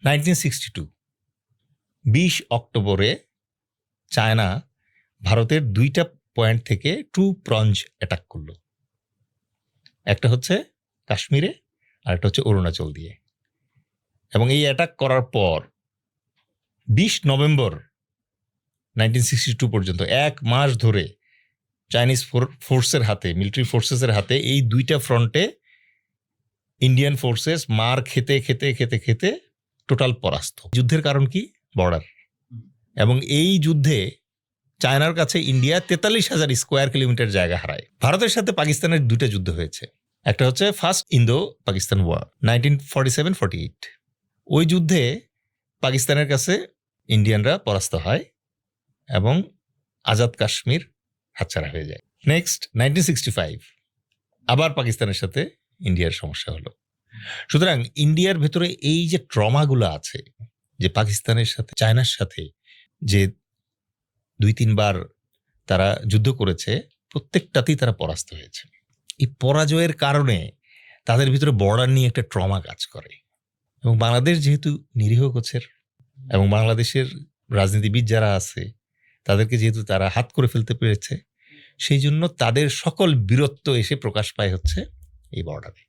1962 20 অক্টোবরে চায়না ভারতের 2টা পয়েন্ট থেকে 2 প্লঞ্জ অ্যাটাক করলো। একটা হচ্ছে কাশ্মীরে আর একটা হচ্ছে অরুণাচল দিয়ে। এবং এই অ্যাটাক করার পর 20 নভেম্বর 1962 পর্যন্ত 1 মাস ধরে চাইনিজ ফোর্সের হাতে, মিলিটারি ফোর্সেসের হাতে এই 2টা ফ্রন্টে ইন্ডিয়ান ফোর্সেস মার খেতে খেতে খেতে খেতে টোটাল পরাস্ত। যুদ্ধের কারণ কি? বর্ডার। এবং এই যুদ্ধে চায়নার কাছে ইন্ডিয়া 43,000 স্কোয়ার কিলোমিটার জায়গা হারায়। ভারতের সাথে পাকিস্তানের 2টা যুদ্ধ হয়েছে। একটা হচ্ছে ফার্স্ট ইন্দো পাকিস্তান ওয়ার 1947-48। ওই যুদ্ধে পাকিস্তানের কাছে ইন্ডিয়ানরা পরাস্ত হয় এবং আজাদ কাশ্মীর হাতছাড়া হয়ে যায়। নেক্সট 1965 আবার পাকিস্তানের সাথে ইন্ডিয়ার সমস্যা হলো। সুতরাং ইন্ডিয়ার ভেতরে এই যে ট্রমাগুলো আছে, যে পাকিস্তানের সাথে চায়নার সাথে যে 2-3 বার তারা যুদ্ধ করেছে, প্রত্যেকটাতেই তারা পরাস্ত হয়েছে। এই পরাজয়ের কারণে তাদের ভিতরে বর্ডার নিয়ে একটা ট্রমা কাজ করে। এবং বাংলাদেশ যেহেতু নিরীহ গোছের এবং বাংলাদেশের রাজনীতিবিদ যারা আছে তাদেরকে যেহেতু তারা হাত করে ফেলতে পেরেছে, সেই জন্য তাদের সকল বীরত্ব এসে প্রকাশ পায় হচ্ছে এই বর্ডারে।